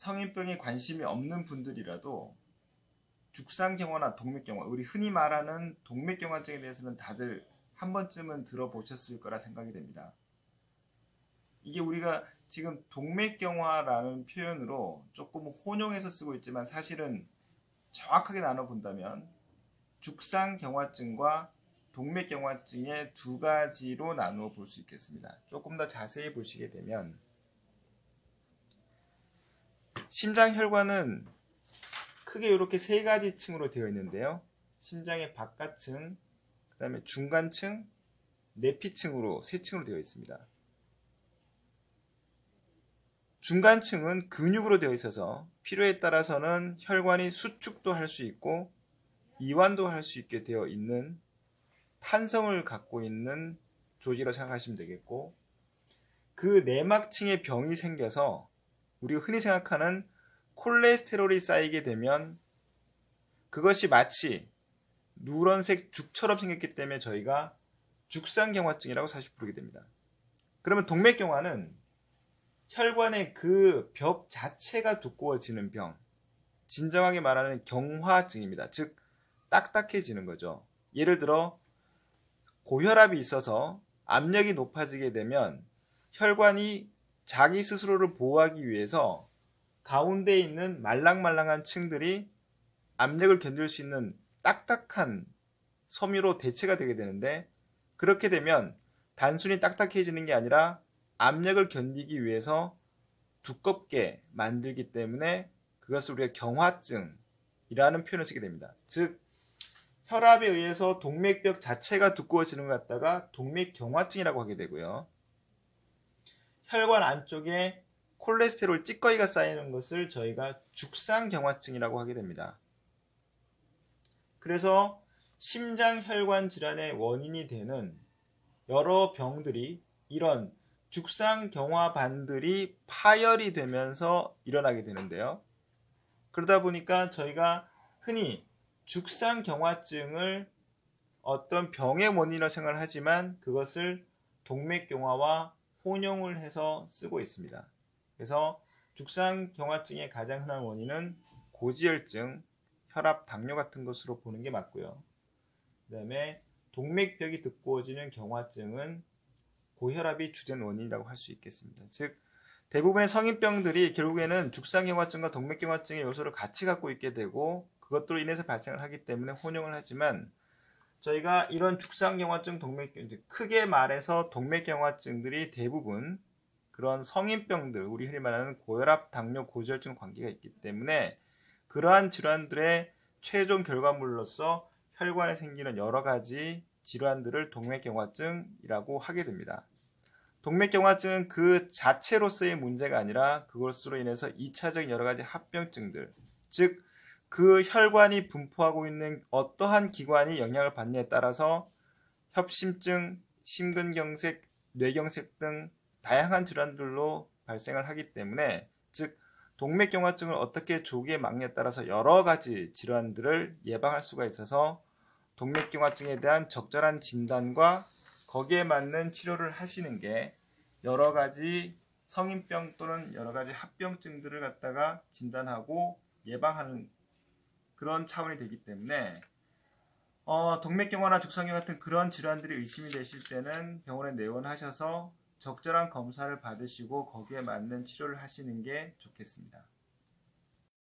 성인병에 관심이 없는 분들이라도 죽상경화나 동맥경화, 우리 흔히 말하는 동맥경화증에 대해서는 다들 한 번쯤은 들어보셨을 거라 생각이 됩니다. 이게 우리가 지금 동맥경화라는 표현으로 조금 혼용해서 쓰고 있지만 사실은 정확하게 나눠본다면 죽상경화증과 동맥경화증의 두 가지로 나누어 볼 수 있겠습니다. 조금 더 자세히 보시게 되면 심장혈관은 크게 이렇게 세 가지 층으로 되어 있는데요. 심장의 바깥층, 그 다음에 중간층, 내피층으로 세 층으로 되어 있습니다. 중간층은 근육으로 되어 있어서 필요에 따라서는 혈관이 수축도 할 수 있고 이완도 할 수 있게 되어 있는 탄성을 갖고 있는 조직이라고 생각하시면 되겠고, 그 내막층에 병이 생겨서 우리가 흔히 생각하는 콜레스테롤이 쌓이게 되면 그것이 마치 누런색 죽처럼 생겼기 때문에 저희가 죽상경화증이라고 사실 부르게 됩니다. 그러면 동맥경화는 혈관의 그 벽 자체가 두꺼워지는 병, 진정하게 말하는 경화증입니다. 즉 딱딱해지는 거죠. 예를 들어 고혈압이 있어서 압력이 높아지게 되면 혈관이 자기 스스로를 보호하기 위해서 가운데 있는 말랑말랑한 층들이 압력을 견딜 수 있는 딱딱한 섬유로 대체가 되게 되는데, 그렇게 되면 단순히 딱딱해지는 게 아니라 압력을 견디기 위해서 두껍게 만들기 때문에 그것을 우리가 경화증이라는 표현을 쓰게 됩니다. 즉 혈압에 의해서 동맥벽 자체가 두꺼워지는 것 같다가 동맥경화증이라고 하게 되고요. 혈관 안쪽에 콜레스테롤 찌꺼기가 쌓이는 것을 저희가 죽상경화증이라고 하게 됩니다. 그래서 심장혈관 질환의 원인이 되는 여러 병들이 이런 죽상경화반들이 파열이 되면서 일어나게 되는데요. 그러다 보니까 저희가 흔히 죽상경화증을 어떤 병의 원인으로 생각을 하지만 그것을 동맥경화와 혼용을 해서 쓰고 있습니다. 그래서 죽상경화증의 가장 흔한 원인은 고지혈증, 혈압, 당뇨 같은 것으로 보는 게 맞고요. 그 다음에 동맥벽이 두꺼워지는 경화증은 고혈압이 주된 원인이라고 할 수 있겠습니다. 즉 대부분의 성인병들이 결국에는 죽상경화증과 동맥경화증의 요소를 같이 갖고 있게 되고 그것들로 인해서 발생을 하기 때문에 혼용을 하지만, 저희가 이런 죽상경화증, 동맥경화증, 크게 말해서 동맥경화증들이 대부분 그런 성인병들, 우리 흔히 말하는 고혈압, 당뇨, 고지혈증 관계가 있기 때문에 그러한 질환들의 최종 결과물로서 혈관에 생기는 여러 가지 질환들을 동맥경화증이라고 하게 됩니다. 동맥경화증은 그 자체로서의 문제가 아니라 그것으로 인해서 2차적인 여러 가지 합병증들, 즉 그 혈관이 분포하고 있는 어떠한 기관이 영향을 받느냐에 따라서 협심증, 심근경색, 뇌경색 등 다양한 질환들로 발생을 하기 때문에, 즉 동맥경화증을 어떻게 조기에 막느냐에 따라서 여러 가지 질환들을 예방할 수가 있어서 동맥경화증에 대한 적절한 진단과 거기에 맞는 치료를 하시는 게 여러 가지 성인병 또는 여러 가지 합병증들을 갖다가 진단하고 예방하는 그런 차원이 되기 때문에 동맥경화나 죽상경 같은 그런 질환들이 의심이 되실 때는 병원에 내원하셔서 적절한 검사를 받으시고 거기에 맞는 치료를 하시는 게 좋겠습니다.